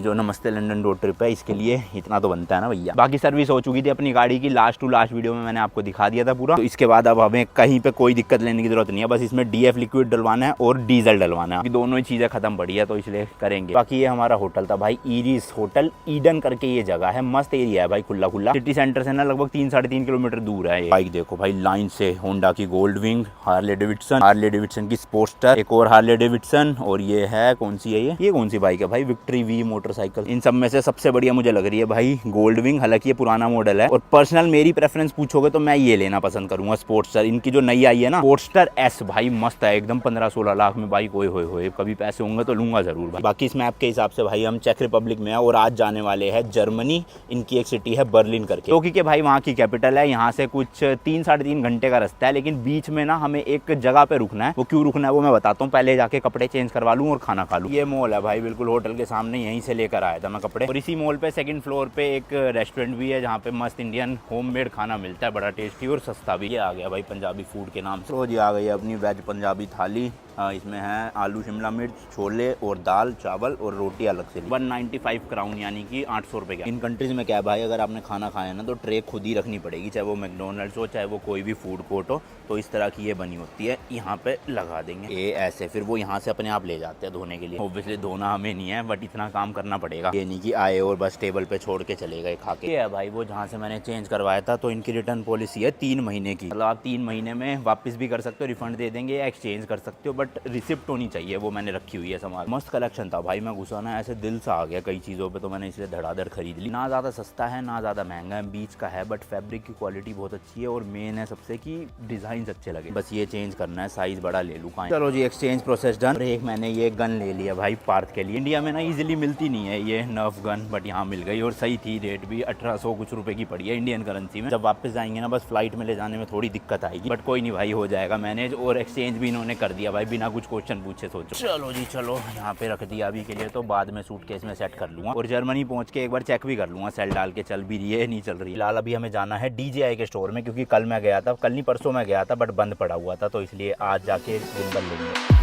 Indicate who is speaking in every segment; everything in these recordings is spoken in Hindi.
Speaker 1: जो नमस्ते लंदन रोड ट्रिप है इसके लिए इतना तो बनता है ना भैया। बाकी सर्विस हो चुकी थी अपनी गाड़ी की, लास्ट टू लास्ट वीडियो में मैंने आपको दिखा दिया था पूरा। तो इसके बाद अब हमें कहीं पे कोई दिक्कत लेने की जरूरत नहीं है, बस इसमें DF लिक्विड डलवाना है और डीजल डलवाना है। दोनों ही चीजें खत्म पड़ी है तो इसलिए करेंगे। बाकी ये हमारा होटल था भाई, ईरिस होटल ईडन करके ये जगह है, मस्त एरिया है भाई, खुला खुला। सिटी सेंटर से ना लगभग 3-3.5 किलोमीटर दूर है। बाइक देखो भाई लाइन से, होंडा की गोल्ड विंग, हार्ले डेविडसन की स्पोर्टस्टर, एक और हार्ले डेविडसन, और ये है कौन सी है, ये कौन सी बाइक है भाई, विक्ट्री वी मोटरसाइकिल। इन सब में से सबसे बढ़िया मुझे लग रही है भाई गोल्ड विंग, हालांकि ये पुराना मॉडल है और पर्सनल मेरी प्रेफरेंस पूछोगे तो मैं ये लेना पसंद करूंगा स्पोर्ट्सटर। इनकी जो नई आई है ना स्पोर्ट्सटर S भाई, मस्त है एकदम, 15-16 लाख में बाइक। ओए होए होए, कभी पैसे होंगे तो लूंगा जरूर भाई। बाकी इस मैप के हिसाब से भाई हम चेक रिपब्लिक में है और आज जाने वाले हैं जर्मनी। इनकी एक सिटी है बर्लिन करके, क्योंकि भाई वहाँ की कैपिटल है। यहाँ से कुछ 3-3.5 घंटे का रास्ता है, लेकिन बीच में ना हमें एक जगह पे रुकना है। वो क्यों रुकना है वो मैं बताता हूँ, पहले जाके कपड़े चेंज करवा लूँ और खाना खा लूँ। ये मॉल है भाई बिल्कुल होटल के सामने, यहीं से लेकर आया था मैं कपड़े। और इसी मॉल पे सेकंड फ्लोर पे एक रेस्टोरेंट भी है जहाँ पे मस्त इंडियन होममेड खाना मिलता है, बड़ा टेस्टी और सस्ता भी। ये आ गया भाई पंजाबी फूड के नाम से। रोज आ गई अपनी वेज पंजाबी थाली। इसमें है आलू शिमला मिर्च, छोले और दाल चावल और रोटी अलग से। 195 क्राउन यानी कि 800 रुपये का। इन कंट्रीज में क्या है भाई, अगर आपने खाना खाया ना तो ट्रे खुद ही रखनी पड़ेगी, चाहे वो मैकडोनल्ड्स हो चाहे वो कोई भी फूड कोर्ट हो। तो इस तरह की ये बनी होती है, यहाँ पे लगा देंगे ये ऐसे, फिर वो यहाँ से अपने आप ले जाते हैं धोने के लिए। ऑब्वियसली धोना हमें नहीं है, बट इतना काम करना पड़ेगा। ये नहीं कि आए और बस टेबल पे छोड़ के चले गए खा के। ये है भाई वो जहाँ से मैंने चेंज करवाया था। तो इनकी रिटर्न पॉलिसी है 3 महीने की, मतलब आप 3 महीने में वापस भी कर सकते हो, रिफंड दे देंगे या एक्सचेंज कर सकते हो, बट रिसिप्ट होनी चाहिए। वो मैंने रखी हुई है सामान। मस्त कलेक्शन था भाई, मैं घुसा ना ऐसे दिल सा आ गया कई चीज़ों पे, तो मैंने इसलिए धड़ाधड़ खरीद ली। ना ज़्यादा सस्ता है ना ज़्यादा महंगा है, बीच का है, बट फैब्रिक की क्वालिटी बहुत अच्छी है और मेन है सबसे कि डिज़ाइन अच्छे लगे। बस ये चेंज करना है, साइज़ बड़ा ले लूँ। चलो जी एक्सचेंज प्रोसेस डन। एक मैंने ये गन ले लिया भाई पार्थ के लिए। इंडिया में ना ईजिली मिलती नहीं है ये नर्फ गन, बट यहाँ मिल गई और सही थी। रेट भी 1800 कुछ रुपए की पड़ी है इंडियन करेंसी में। जब वापस जाएंगे ना बस फ्लाइट में ले जाने में थोड़ी दिक्कत आएगी, बट कोई नहीं भाई हो जाएगा मैनेज। और एक्सचेंज भी इन्होंने कर दिया भाई बिना कुछ क्वेश्चन पूछे। सोचो चलो जी चलो, यहाँ पे रख दिया अभी के लिए, तो बाद में सूटकेस में सेट कर लूँगा। और जर्मनी पहुँच के एक बार चेक भी कर लूँगा सेल डाल के चल भी रही है नहीं चल रही। फिलहाल अभी हमें जाना है DJI के स्टोर में, क्योंकि कल मैं गया था, कल नहीं परसों मैं गया था बट बंद पड़ा हुआ था, तो इसलिए आज जाके गिम्बल लेंगे।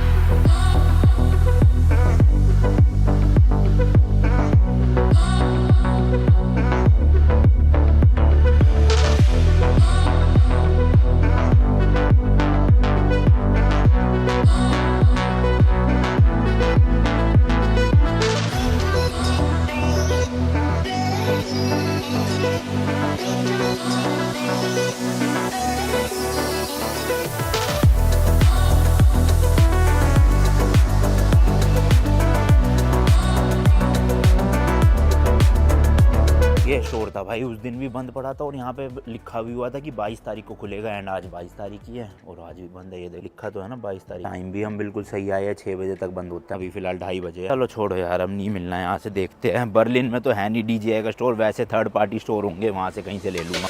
Speaker 1: ये स्टोर था भाई, उस दिन भी बंद पड़ा था और यहाँ पे लिखा भी हुआ था कि 22 तारीख को खुलेगा, एंड आज 22 तारीख ही है और आज भी बंद है। ये लिखा तो है ना 22 तारीख। टाइम भी हम बिल्कुल सही आए हैं, 6 बजे तक बंद होता है, अभी फिलहाल 2:30 बजे। चलो छोड़ो यार, हम नहीं मिलना है यहाँ से, देखते हैं। बर्लिन में तो है नहीं DJI का स्टोर, वैसे थर्ड पार्टी स्टोर होंगे, वहाँ से कहीं से ले लूँगा।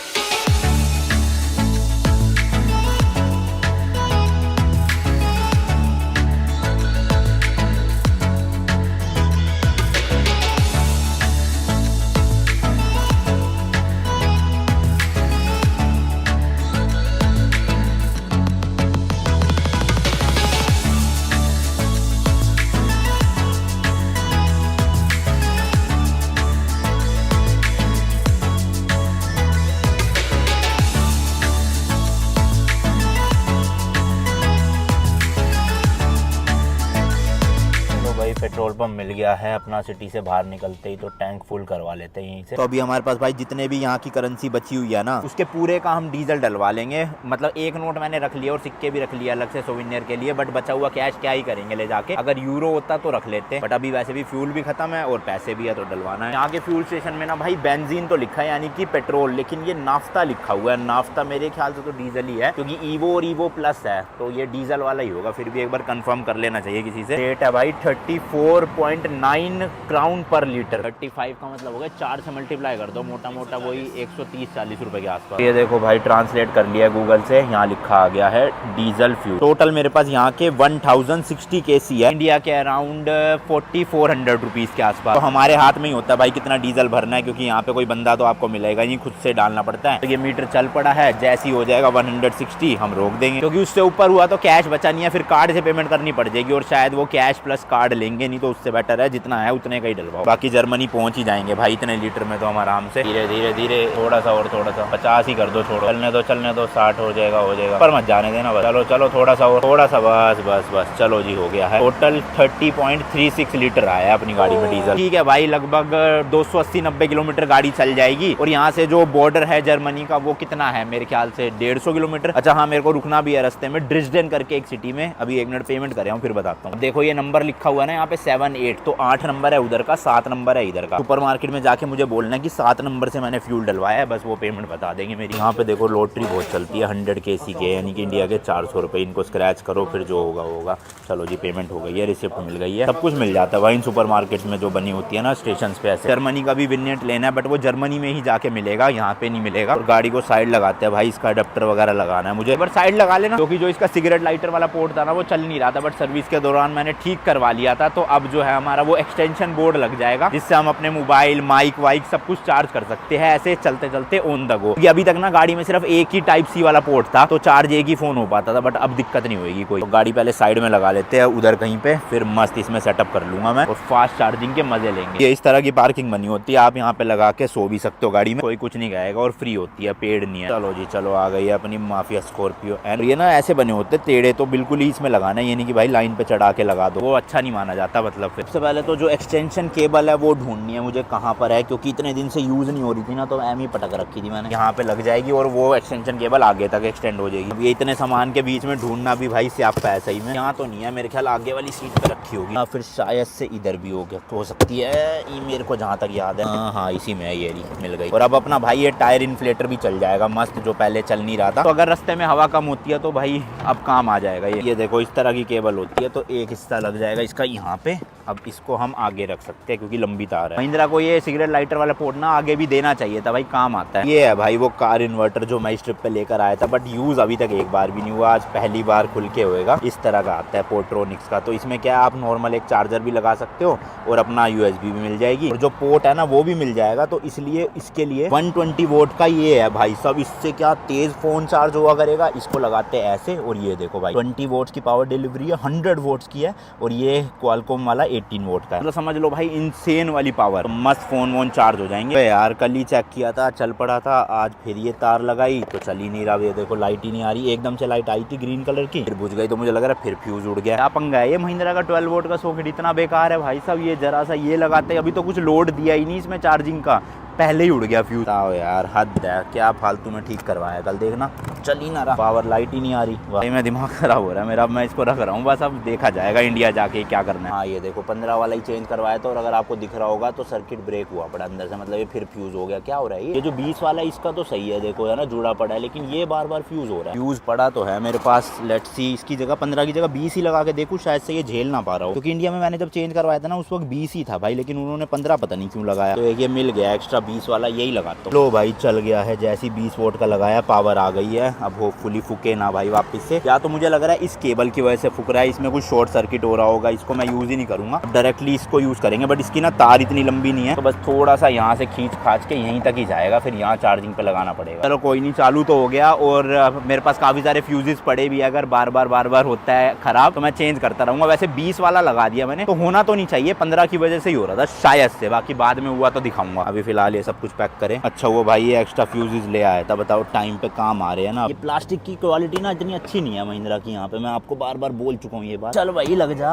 Speaker 1: पेट्रोल पंप मिल गया है अपना, सिटी से बाहर निकलते ही, तो टैंक फुल करवा लेते हैं यहीं से। तो अभी हमारे पास भाई जितने भी यहाँ की करेंसी बची हुई है ना, उसके पूरे का हम डीजल डलवा लेंगे। मतलब एक नोट मैंने रख लिया और सिक्के भी रख लिया अलग से सोविनियर के लिए, बट बचा हुआ कैश क्या ही करेंगे ले जाके। अगर यूरो होता तो रख लेते, बट अभी वैसे भी फ्यूल भी खत्म है और पैसे भी है तो डलवाना है। यहाँ के फ्यूल स्टेशन में ना भाई बेंजीन तो लिखा है यानी कि पेट्रोल, लेकिन ये नाफ्ता लिखा हुआ है। नाफ्ता मेरे ख्याल से तो डीजल ही है, क्योंकि ईवो और ईवो प्लस है, तो ये डीजल वाला ही होगा। फिर भी एक बार कंफर्म कर लेना चाहिए किसी से। रेट है भाई 34.9 क्राउन पर लीटर। 35 का मतलब हो गया 4 से मल्टीप्लाई कर दो, मोटा मोटा वही 130-40 रुपए के आसपास। ये देखो भाई ट्रांसलेट कर लिया गूगल से, यहाँ लिखा आ गया है डीजल फ्यूल। टोटल मेरे पास यहाँ के 1060 kc है, इंडिया के अराउंड 4400 रुपीज के आसपास। तो हमारे हाथ में ही होता है भाई कितना डीजल भरना है, क्योंकि यहाँ पे कोई बंदा तो आपको मिलेगा नहीं, खुद से डालना पड़ता है। तो ये मीटर चल पड़ा है, जैसे ही हो जाएगा 160 हम रोक देंगे, क्योंकि उससे ऊपर हुआ तो कैश बचा नहीं है, फिर कार्ड से पेमेंट करनी पड़ जाएगी। और शायद वो कैश प्लस कार्ड लेंगे नहीं, तो उससे बेटर है जितना है उतने का ही डलवाओ। बाकी जर्मनी पहुंच ही जाएंगे भाई इतने लीटर में तो हम आराम से। धीरे धीरे धीरे थोड़ा सा और थोड़ा सा 50 ही कर दो, छोड़ो, चलने दो 60 हो जाएगा पर मत जाने देना बस। चलो चलो थोड़ा सा और, थोड़ा सा बस बस बस। चलो जी हो गया है। टोटल 30.36 लीटर आया अपनी गाड़ी में डीजल। ठीक है भाई, लगभग 280-90 किलोमीटर गाड़ी चल जाएगी। और यहाँ से जो बॉर्डर है जर्मनी का वो कितना है, मेरे ख्याल से 150 किलोमीटर। अच्छा हाँ, मेरे को रुकना भी है रास्ते में ड्रिस्डेन करके एक सिटी में। अभी 1 मिनट पेमेंट कर रहा हूँ फिर बताता हूँ। देखो ये नंबर लिखा हुआ है ना यहाँ पे 78, तो 8 नंबर है उधर का, 7 नंबर है इधर का। सुपर मार्केट में जाके मुझे बोलना है कि 7 नंबर से मैंने फ्यूल डलवाया है, बस वो पेमेंट बता देंगे मेरी। यहाँ पे देखो लॉटरी बहुत चलती है 100 kc के, यानी कि इंडिया के 400 रुपये। इनको स्क्रैच करो फिर जो होगा होगा। चलो जी पेमेंट हो गई है, रिसिप्ट मिल गई है, सब कुछ मिल जाता है वहीं सुपर मार्केट में जो बनी होती है ना स्टेशन पे। ऐसे जर्मनी का भी विनियट लेना है बट वो जर्मनी में ही जाके मिलेगा, यहाँ पे नहीं मिलेगा। और गाड़ी को साइड लगाते हैं भाई, इसका अडेप्टर वगैरह लगाना है मुझे, बट साइड लगा लेना क्योंकि जो इसका सिगरेट लाइटर वाला पोर्ट था ना वो चल नहीं रहा था, बट सर्विस के दौरान मैंने ठीक करवा लिया था। तो अब जो है हमारा वो एक्सटेंशन बोर्ड लग जाएगा जिससे हम अपने मोबाइल माइक वाइक सब कुछ चार्ज कर सकते हैं ऐसे चलते चलते ऑन द गो। अभी तक ना गाड़ी में सिर्फ एक ही टाइप सी वाला पोर्ट था तो चार्ज एक ही फोन हो पाता था, बट अब दिक्कत नहीं होगी कोई। तो गाड़ी पहले साइड में लगा लेते हैं उधर कहीं पे, फिर मस्त इसमें सेटअप कर लूंगा मैं और फास्ट चार्जिंग के मजे लेंगे। ये इस तरह की पार्किंग बनी होती है, आप यहाँ पे लगा के सो भी सकते हो गाड़ी में, कोई कुछ नहीं कहेगा और फ्री होती है, पेड नहीं है। चलो जी चलो, आ गई है अपनी माफिया स्कॉर्पियो एंड। ये ना ऐसे बने होते टेढ़े, तो बिल्कुल ही इसमें लगाना है, ये नहीं कि भाई लाइन पे चढ़ा के लगा दो, वो अच्छा नहीं माना जाता। मतलब सबसे पहले तो जो एक्सटेंशन केबल है वो ढूंढनी है मुझे कहाँ पर है, क्योंकि इतने दिन से यूज नहीं हो रही थी ना, तो एम ही पटक रखी थी मैंने। यहाँ पे लग जाएगी और वो एक्सटेंशन केबल आगे तक एक्सटेंड हो जाएगी। अब ये इतने सामान के बीच में ढूंढना भी भाई स्यापा है सही में। यहाँ तो नहीं है मेरे ख्याल, आगे वाली सीट पे रखी होगी, फिर शायद से इधर भी हो गया तो हो सकती है। ये मेरे को जहाँ तक याद है हाँ इसी में है, ये मिल गई। और अब अपना भाई ये टायर इन्फ्लेटर भी चल जाएगा मस्त, जो पहले चल नहीं रहा था। तो अगर रास्ते में हवा कम होती है तो भाई अब काम आ जाएगा। ये देखो इस तरह की केबल होती है, तो एक हिस्सा लग जाएगा इसका यहाँ पे। अब इसको हम आगे रख सकते हैं क्योंकि लंबी तार है। महिंद्रा को ये सिगरेट लाइटर वाला पोर्ट ना आगे भी देना चाहिए था भाई, काम आता है। ये है भाई वो कार इन्वर्टर जो मैं इस ट्रिप पे लेकर आया था, बट यूज अभी तक एक बार भी नहीं हुआ, आज पहली बार खुल के होएगा। इस तरह का आता है पोर्ट्रोनिक्स का, तो इसमें क्या आप नॉर्मल एक चार्जर भी लगा सकते हो और अपना USB भी मिल जाएगी और जो पोर्ट है ना वो भी मिल जाएगा। तो इसलिए इसके लिए 120 वोट का ये है भाई सब, इससे क्या तेज फोन चार्ज हुआ करेगा। इसको लगाते हैं ऐसे और ये देखो भाई 20 वोट्स की पावर डिलीवरी है, 100 वोट्स की है, और ये क्वालकॉम वाला 18 वोट का है। मतलब समझ लो भाई इनसेन वाली पावर, तो मस्त फोन वोन चार्ज हो जाएंगे। यार कल ही चेक किया था चल पड़ा था, आज फिर ये तार लगाई तो चल ही नहीं रहा। ये देखो लाइट ही नहीं आ रही, एकदम से लाइट आई थी ग्रीन कलर की, फिर बुझ गई, तो मुझे लग रहा है फिर फ्यूज उड़ गया। क्या पंगा है ये महिंद्रा का 12 वोट का सॉकेट इतना बेकार है भाई साहब। ये जरा सा ये लगाते हैं, अभी तो कुछ लोड दिया ही नहीं इसमें चार्जिंग का, पहले ही उड़ गया फ्यूज। आओ यार हद है, क्या फालतू में ठीक करवाया, कल देखना चल ही ना रहा, पावर लाइट ही नहीं आ रही। भाई मैं दिमाग खराब हो रहा है मेरा, अब मैं इसको रख रहा हूँ बस, अब देखा जाएगा इंडिया जाके क्या करना है। हाँ ये देखो 15 वाला ही चेंज करवाया था, और अगर आपको दिख रहा होगा तो सर्किट ब्रेक हुआ पड़ा अंदर से, मतलब ये फिर फ्यूज हो गया। क्या हो रहा है ये जो 20 वाला है इसका तो सही है, देखो है ना जुड़ा पड़ा है, लेकिन ये बार बार फ्यूज हो रहा है। फ्यूज पड़ा तो है मेरे पास, लेट्स सी इसकी जगह 15 की जगह 20 ही लगा के देखूँ, शायद से ये झेल ना पा रहा हो, क्योंकि इंडिया में मैंने जब चेंज करवाया था ना उस वक्त 20 ही था भाई, लेकिन उन्होंने 15 पता नहीं क्यों लगाया। तो ये मिल गया एक्स्ट्रा 20 वाला, यही लगा। लो भाई चल गया है, जैसी 20 वोट का लगाया पावर आ गई है। अब होपफुली फुके ना भाई वापस से, या तो मुझे लग रहा है इस केबल की वजह से फुक रहा है, इसमें कुछ शॉर्ट सर्किट हो रहा होगा। इसको मैं यूज ही नहीं करूंगा, डायरेक्टली इसको यूज करेंगे, बट इसकी ना तार इतनी लंबी नहीं है, तो बस थोड़ा सा यहाँ से खींच खाच के यहीं तक ही जाएगा, फिर यहाँ चार्जिंग पे लगाना पड़ेगा। चलो कोई नहीं, चालू तो हो गया, और मेरे पास काफी सारे फ्यूजेस पड़े भी, अगर बार बार होता है खराब तो मैं चेंज करता रहूंगा। वैसे 20 वाला लगा दिया मैंने, तो होना तो नहीं चाहिए, 15 की वजह से ही हो रहा था शायद से, बाकी बाद में हुआ तो दिखाऊंगा। अभी फिलहाल ये सब कुछ पैक करें। अच्छा वो भाई ये एक्स्ट्रा फ्यूजेस ले आया था, बताओ टाइम पे काम आ रहे हैं ना। ये प्लास्टिक की क्वालिटी ना इतनी अच्छी नहीं है महिंद्रा की, यहाँ पे मैं आपको बार बार बोल चुका हूँ ये बात। चलो भाई लग जा,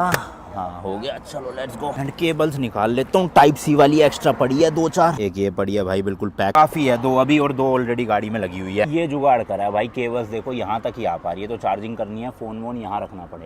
Speaker 1: हाँ हो गया, चलो लेट्स गो। एंड केबल्स निकाल लेता हूँ, टाइप सी वाली एक्स्ट्रा पड़ी है 2-4, एक ये पड़ी है भाई बिल्कुल पैक, काफी है 2 अभी और 2 ऑलरेडी गाड़ी में लगी हुई है। ये जुगाड़ करा है भाई, केबल्स देखो यहाँ तक ही आ पा रही है, तो चार्जिंग करनी है फोन वोन यहाँ रखना पड़ेगा।